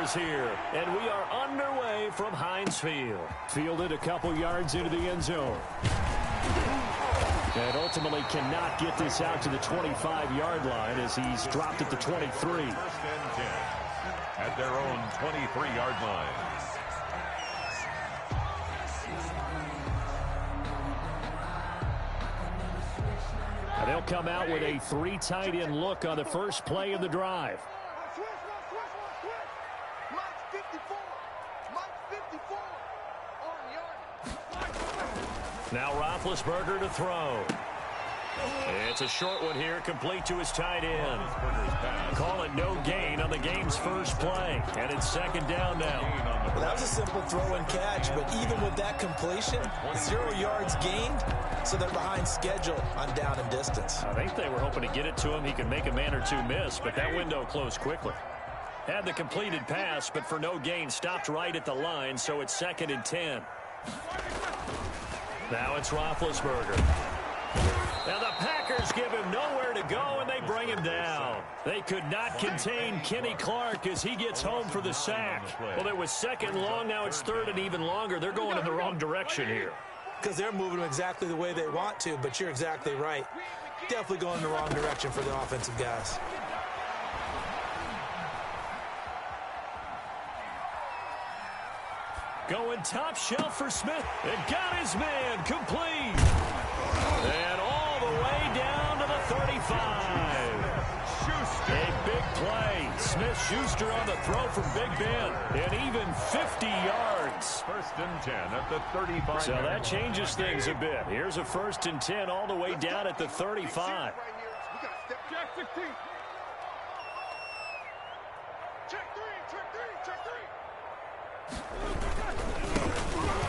players here, and we are underway from Heinz Field. Fielded a couple yards into the end zone. And ultimately cannot get this out to the 25-yard line as he's dropped at the 23. First and 10 at their own 23-yard line. And they'll come out with a 3 tight end look on the first play of the drive. Now Roethlisberger to throw. It's a short one here, complete to his tight end. Call it no gain on the game's first play, and it's second down now. Well, that was a simple throw and catch, but even with that completion, 0 yards gained, so they're behind schedule on down and distance. I think they were hoping to get it to him. He could make a man or two miss, but that window closed quickly. Had the completed pass, but for no gain, stopped right at the line, so it's second and 10. Now it's Roethlisberger. Now the Packers give him nowhere to go, and they bring him down. They could not contain Kenny Clark as he gets home for the sack. Well, it was second long. Now it's third and even longer. They're going in the wrong direction here. Because they're moving exactly the way they want to, but you're exactly right. Definitely going in the wrong direction for the offensive guys. Going top shelf for Smith. It got his man complete. And all the way down to the 35. A big play. Smith-Schuster on the throw from Big Ben. And even 50 yards. First and 10 at the 35. So that changes things a bit. Here's a first and 10 all the way down at the 35.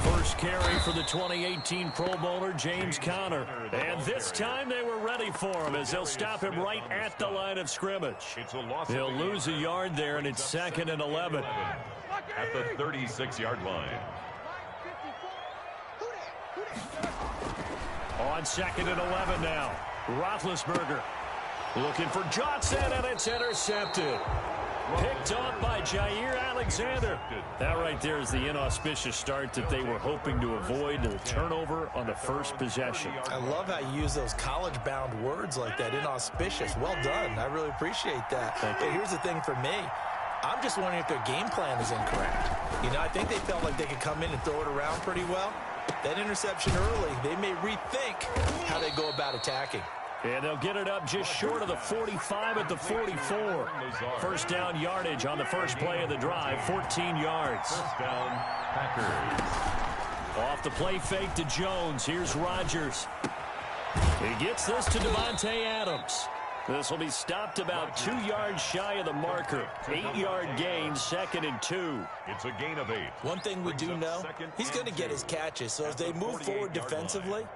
First carry for the 2018 Pro Bowler, James Conner. And this time they were ready for him as they'll stop him right at the line of scrimmage. He'll lose a yard there, and it's second and 11. At the 36-yard line. On second and 11 now. Roethlisberger looking for Johnson, and it's intercepted. Picked off by Jair Alexander. That right there is the inauspicious start that they were hoping to avoid, the turnover on the first possession. I love how you use those college-bound words like that, inauspicious. Well done. I really appreciate that. But here's the thing for me. I'm just wondering if their game plan is incorrect. You know, I think they felt like they could come in and throw it around pretty well. That interception early, they may rethink how they go about attacking. And they'll get it up just short of the 45 at the 44. First down yardage on the first play of the drive, 14 yards. First down, Packers. Off the play fake to Jones. Here's Rodgers. He gets this to Devontae Adams. This will be stopped about 2 yards shy of the marker. 8-yard gain, second and 2. It's a gain of 8. One thing we do know, he's going to get his catches. So as they move forward defensively,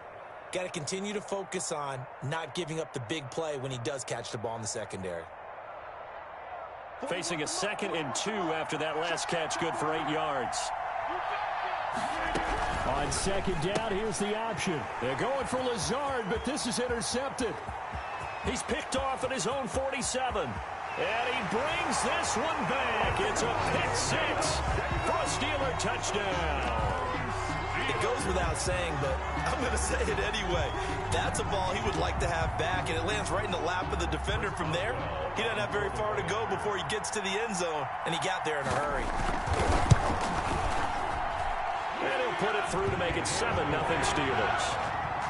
got to continue to focus on not giving up the big play when he does catch the ball in the secondary. Facing a second and 2 after that last catch, good for 8 yards. On second down, here's the option. They're going for Lazard, but this is intercepted. He's picked off at his own 47. And he brings this one back. It's a pick six for a Steeler touchdown. It goes without saying, but I'm going to say it anyway. That's a ball he would like to have back, and it lands right in the lap of the defender from there. He doesn't have very far to go before he gets to the end zone, and he got there in a hurry. And he'll put it through to make it 7-0 Steelers.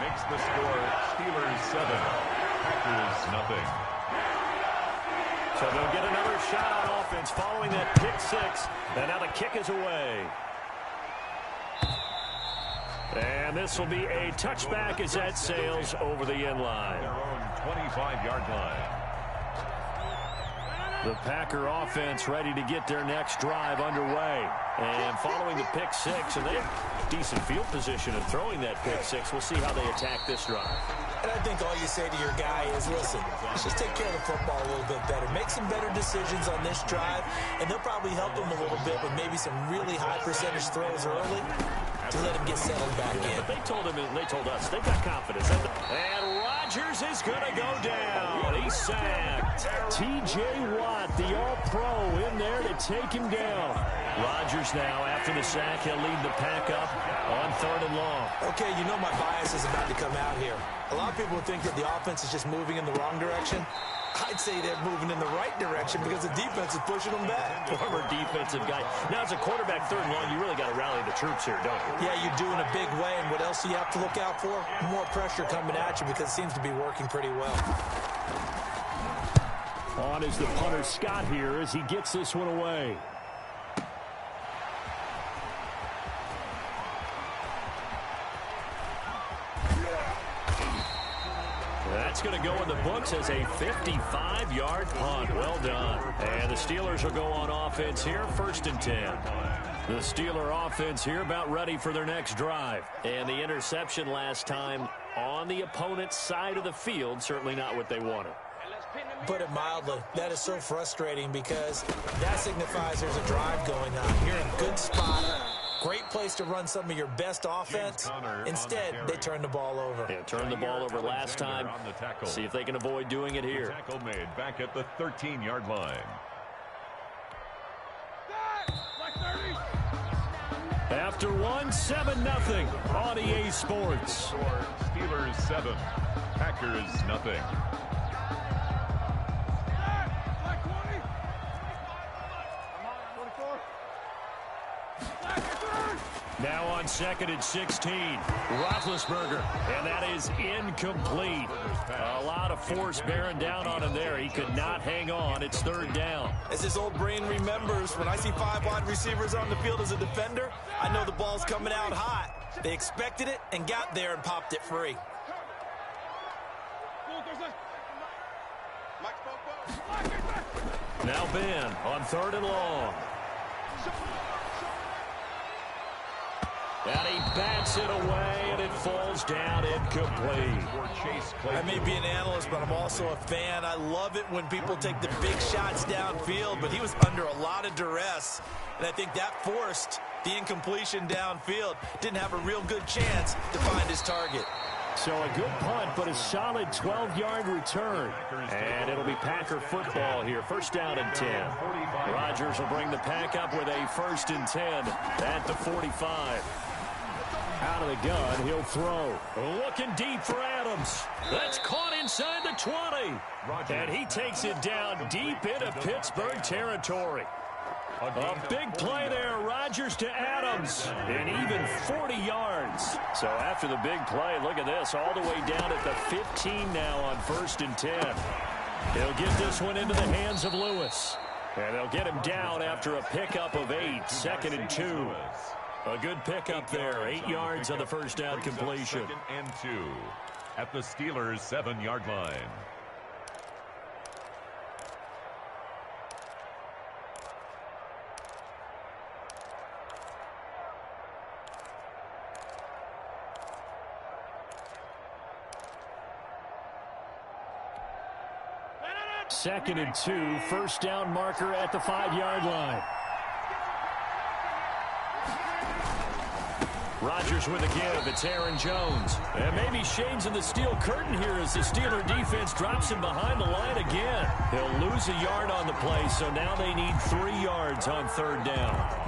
Makes the score Steelers 7, Packers nothing. So they'll get another shot on offense following that pick six, and now the kick is away. And this will be a touchback as that sails over the end line. Their own 25-yard line. The Packer offense ready to get their next drive underway. And following the pick six, and they have decent field position in throwing that pick six. We'll see how they attack this drive. And I think all you say to your guy is, listen, let's just take care of the football a little bit better. Make some better decisions on this drive, and they'll probably help him a little bit with maybe some really high percentage throws early. to let him get settled back in. But they told him, and they told us, they've got confidence. And Rodgers is going to go down. He's sacked. T.J. Watt, the All-Pro, in there to take him down. Rodgers now, after the sack, he'll lead the pack up on 3rd and long. Okay, you know my bias is about to come out here. A lot of people think that the offense is just moving in the wrong direction. I'd say they're moving in the right direction because the defense is pushing them back. Former defensive guy. Now, as a quarterback, 3rd and long, you really got to rally the troops here, don't you? Yeah, you do in a big way. And what else do you have to look out for? More pressure coming at you because it seems to be working pretty well. On is the punter, Scott, here as he gets this one away. That's going to go in the books as a 55-yard punt. Well done. And the Steelers will go on offense here, 1st and 10. The Steeler offense here about ready for their next drive. And the interception last time on the opponent's side of the field, certainly not what they wanted. Put it mildly, that is so frustrating because that signifies there's a drive going on. You're in a good spot. Great place to run some of your best offense. Instead, they turn the ball over. Yeah, turned the ball over last time. See if they can avoid doing it here. Tackle made back at the 13-yard line. After one, 7-0 on EA Sports. Steelers 7, Packers nothing. Now on 2nd and 16, Roethlisberger, and that is incomplete. A lot of force bearing down on him there. He could not hang on. It's 3rd down. As his old brain remembers, when I see 5 wide receivers on the field as a defender, I know the ball's coming out hot. They expected it and got there and popped it free. Now Ben on 3rd and long. And he bats it away, and it falls down incomplete. I may be an analyst, but I'm also a fan. I love it when people take the big shots downfield, but he was under a lot of duress, and I think that forced the incompletion downfield. Didn't have a real good chance to find his target. So a good punt, but a solid 12-yard return. And it'll be Packer football here. 1st down and 10. Rodgers will bring the pack up with a 1st and 10 at the 45. Out of the gun, he'll throw. Looking deep for Adams. That's caught inside the 20. And he takes it down deep into Pittsburgh territory. A big play there, Rodgers to Adams, and even 40 yards. So after the big play, look at this, all the way down at the 15 now on 1st and 10. He'll get this one into the hands of Lewis. And they'll get him down after a pickup of 8, 2nd and 2. A good pickup there, 8 yards on the 1st down completion. 2nd and 2 at the Steelers' 7-yard line. Second and 2, 1st down marker at the 5-yard line. Rodgers with a give. It's Aaron Jones. And maybe Shane's in the steel curtain here as the Steeler defense drops him behind the line again. He'll lose a yard on the play, so now they need 3 yards on 3rd down.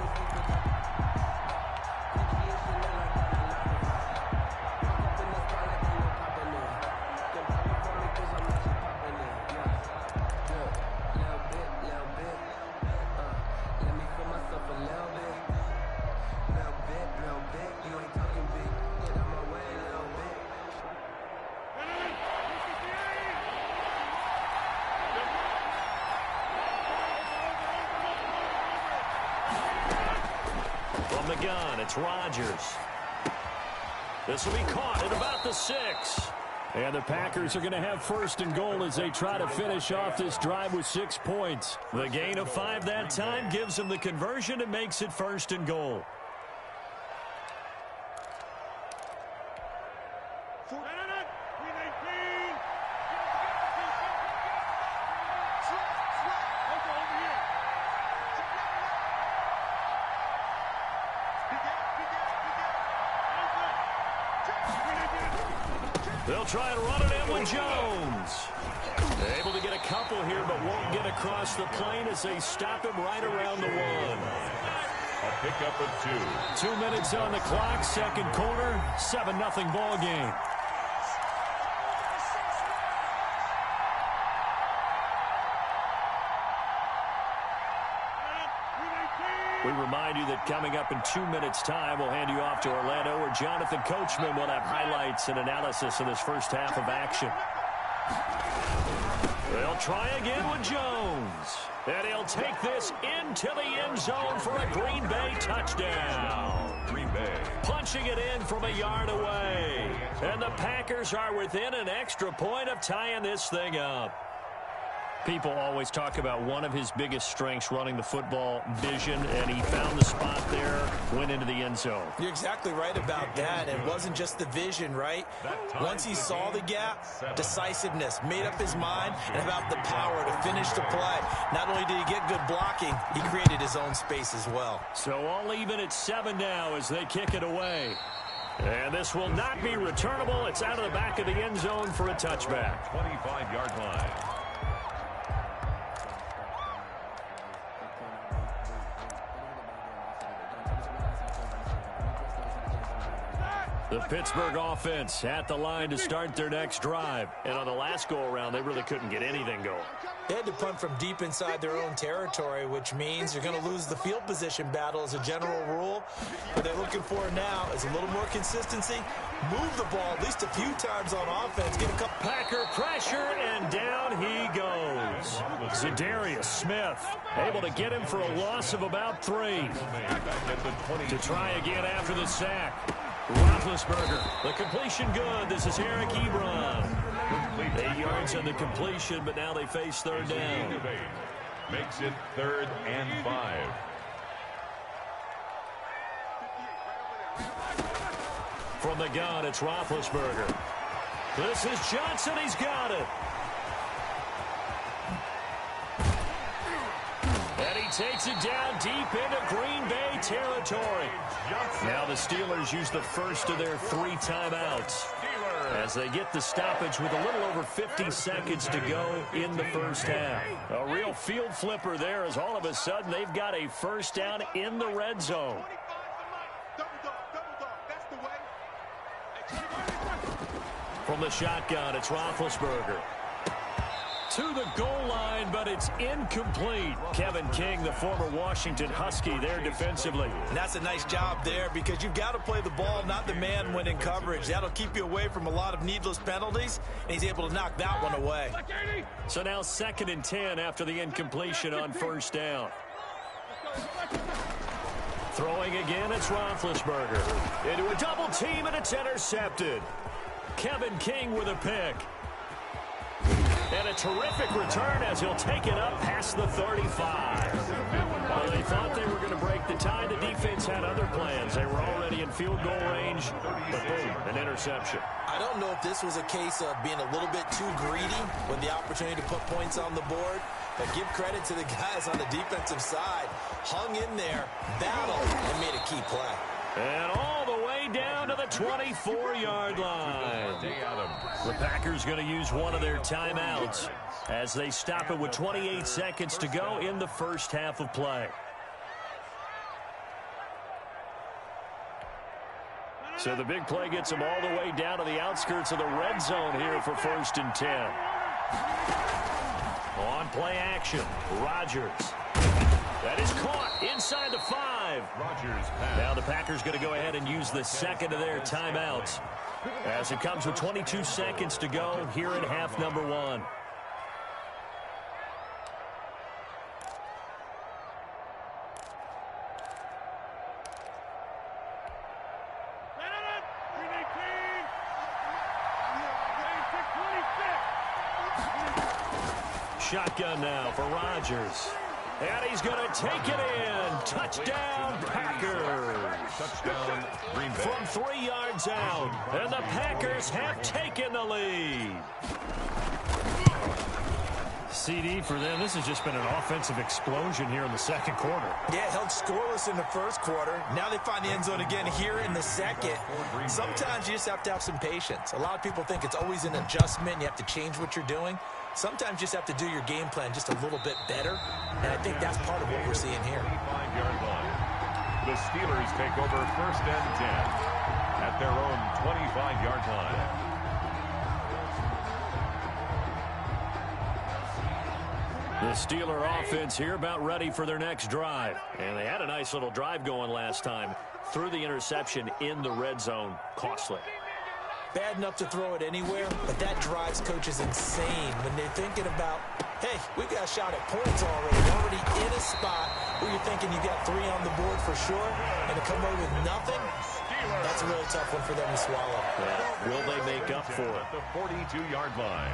From the gun, it's Rodgers. This will be caught at about the 6. And the Packers are going to have 1st and goal as they try to finish off this drive with 6 points. The gain of 5 that time gives them the conversion and makes it 1st and goal. They'll try and run it in with Jones. Able to get a couple here, but won't get across the plane as they stop him right around the 1. A pickup of 2. 2 minutes on the clock, second quarter, 7-0 ball game. We remind you that coming up in 2 minutes' time, we'll hand you off to Orlando, where Jonathan Coachman will have highlights and analysis of this first half of action. They'll try again with Jones. And he'll take this into the end zone for a Green Bay touchdown. Green Bay. Punching it in from a yard away. And the Packers are within an extra point of tying this thing up. People always talk about one of his biggest strengths running the football, vision, and he found the spot there, went into the end zone. You're exactly right about that. It wasn't just the vision, right? Once he saw the gap, decisiveness, made up his mind, and about the power to finish the play. Not only did he get good blocking, he created his own space as well. So all even at 7 now as they kick it away. And this will not be returnable. It's out of the back of the end zone for a touchback. 25-yard line. The Pittsburgh offense at the line to start their next drive. And on the last go-around, they really couldn't get anything going. They had to punt from deep inside their own territory, which means you're going to lose the field position battle as a general rule. What they're looking for now is a little more consistency. Move the ball at least a few times on offense. Get a couple. Packer pressure, and down he goes. Za'Darius Smith able to get him for a loss of about 3. To try again after the sack. Roethlisberger, the completion good. This is Eric Ebron. 8 yards on the completion, but now they face third down. Makes it 3rd and 5. From the gun, it's Roethlisberger. This is Johnson. He's got it. And he takes it down deep into Green Bay territory. Now the Steelers use the first of their 3 timeouts as they get the stoppage with a little over 50 seconds to go in the first half. A real field flipper there as all of a sudden they've got a first down in the red zone. From the shotgun, it's Roethlisberger. To the goal line, but it's incomplete. Kevin King, the former Washington Husky, there defensively. And that's a nice job there because you've got to play the ball, not the man when in coverage. That'll keep you away from a lot of needless penalties, and he's able to knock that one away. So now 2nd and 10 after the incompletion on first down. Throwing again, it's Roethlisberger. Into a double team, and it's intercepted. Kevin King with a pick. And a terrific return as he'll take it up past the 35. Well, they thought they were going to break the tie. The defense had other plans. They were already in field goal range, but boom, an interception. I don't know if this was a case of being a little bit too greedy with the opportunity to put points on the board, but give credit to the guys on the defensive side. Hung in there, battled, and made a key play. And all the way down to the 24-yard line. The Packers going to use one of their timeouts as they stop it with 28 seconds to go in the first half of play. So the big play gets them all the way down to the outskirts of the red zone here for 1st and 10. On play action, Rodgers. That is caught inside the 5. Rodgers Now the Packers going to go ahead and use the second of their timeouts as it comes with 22 seconds to go here in half number 1. Shotgun now for Rodgers. And he's going to take it in. Touchdown, Packers. Touchdown, Green Bay. From 3 yards out. And the Packers have taken the lead. CD for them. This has just been an offensive explosion here in the second quarter. Yeah, held scoreless in the first quarter. Now they find the end zone again here in the second. Sometimes you just have to have some patience. A lot of people think it's always an adjustment. You have to change what you're doing. Sometimes you just have to do your game plan just a little bit better. And I think that's part of what we're seeing here. 25-yard line. The Steelers take over 1st and 10 at their own 25-yard line. The Steeler offense here about ready for their next drive. And they had a nice little drive going last time. Threw the interception in the red zone. Costly. Bad enough to throw it anywhere, but that drives coaches insane when they're thinking about, hey, we got a shot at points already in a spot where you're thinking you got 3 on the board for sure, and to come away with nothing, that's a really tough one for them to swallow. Yeah. Will they make up for it? The 42-yard line.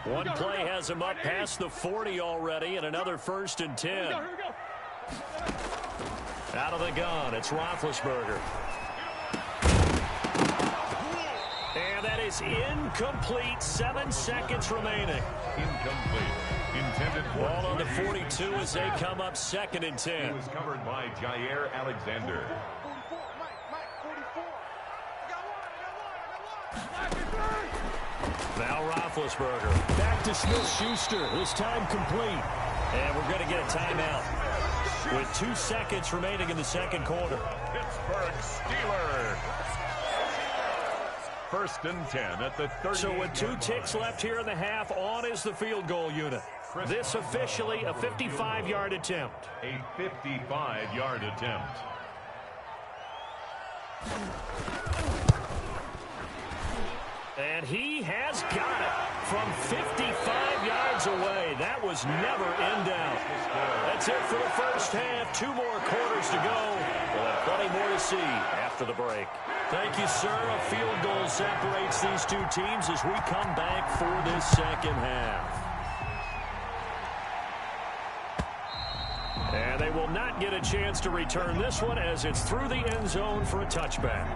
One play has him up past the 40 already, and another 1st and 10. Out of the gun, it's Roethlisberger. And that is incomplete. 7 seconds remaining. Incomplete. Intended for ball on the 42 as they come up 2nd and 10. It was covered by Jair Alexander. Now Roethlisberger. Back to Smith-Schuster. This time complete. And we're going to get a timeout with 2 seconds remaining in the second quarter. Pittsburgh Steelers. 1st and 10 at the 30. So with 2 ticks left here in the half, on is the field goal unit. This officially a 55-yard attempt. A 55-yard attempt. And he has got it from 55 yards away. That was never in doubt. That's it for the first half. 2 more quarters to go. We'll have plenty more to see after the break. Thank you, sir. A field goal separates these 2 teams as we come back for this second half. And they will not get a chance to return this one as it's through the end zone for a touchback.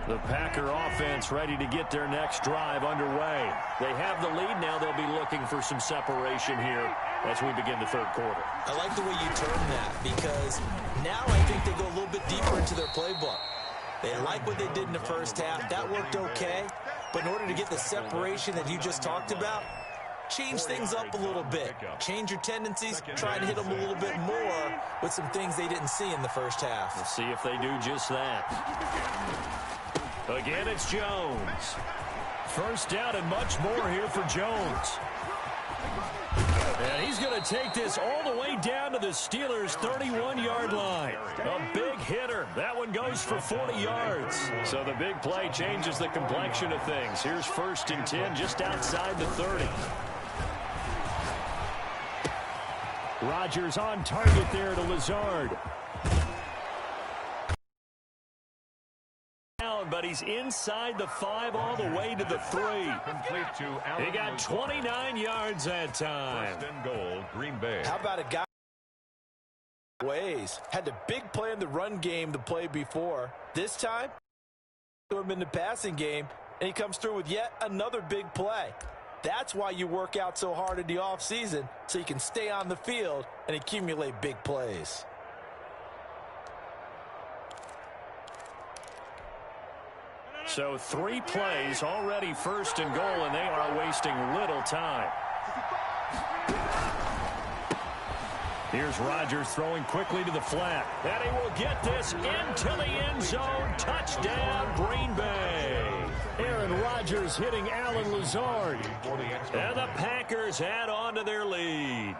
The Packer offense ready to get their next drive underway. They have the lead now. They'll be looking for some separation here as we begin the third quarter. I like the way you term that because now I think they go a little bit deeper into their playbook. They like what they did in the first half. That worked okay. But in order to get the separation that you just talked about, change things up a little bit. Change your tendencies. Try to hit them a little bit more with some things they didn't see in the first half. We'll see if they do just that. Again, it's Jones. First down and much more here for Jones. And he's going to take this all the way down to the Steelers' 31-yard line. A big hitter. That one goes for 40 yards. So the big play changes the complexion of things. Here's 1st and 10 just outside the 30. Rodgers on target there to Lazard. But he's inside the 5 all the way to the 3. Complete to Allen. He got 29 yards that time. 1st and goal, Green Bay. How about a guy ways? Had the big play in the run game the play before. This time, him in the passing game, and he comes through with yet another big play. That's why you work out so hard in the offseason, so you can stay on the field and accumulate big plays. So 3 plays already 1st and goal, and they are wasting little time. Here's Rodgers throwing quickly to the flat. And he will get this into the end zone. Touchdown, Green Bay. Aaron Rodgers hitting Allen Lazard. And the Packers add on to their lead.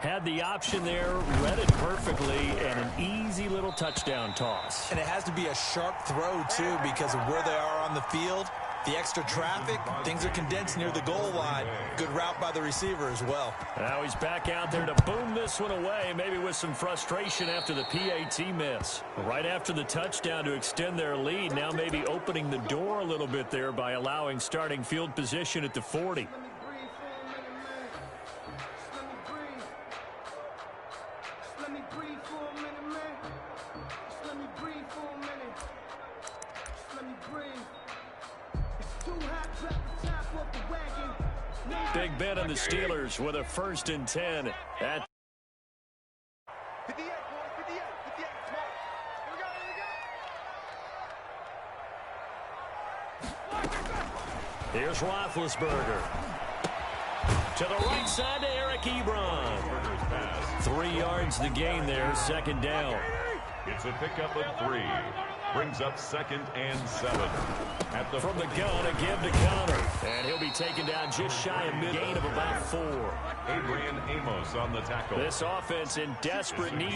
Had the option there, read it perfectly, and an easy little touchdown toss. And it has to be a sharp throw, too, because of where they are on the field. The extra traffic, things are condensed near the goal line. Good route by the receiver as well. Now he's back out there to boom this one away, maybe with some frustration after the PAT miss. Right after the touchdown to extend their lead, now maybe opening the door a little bit there by allowing starting field position at the 40. let me breathe for a minute, man. Just let me breathe for a minute. Just let me breathe. It's too hot, drop the top off the wagon. Big Ben and the Steelers with a 1st and 10 at 58, boys, 58, 58, come on. Here we go, Here's Roethlisberger. To the right side to Eric Ebron. 3 yards the gain there, 2nd down. It's a pickup of 3. Brings up 2nd and 7. From the gun, a give to Connor. And he'll be taken down just shy of mid-gain of about 4. Adrian Amos on the tackle. This offense in desperate need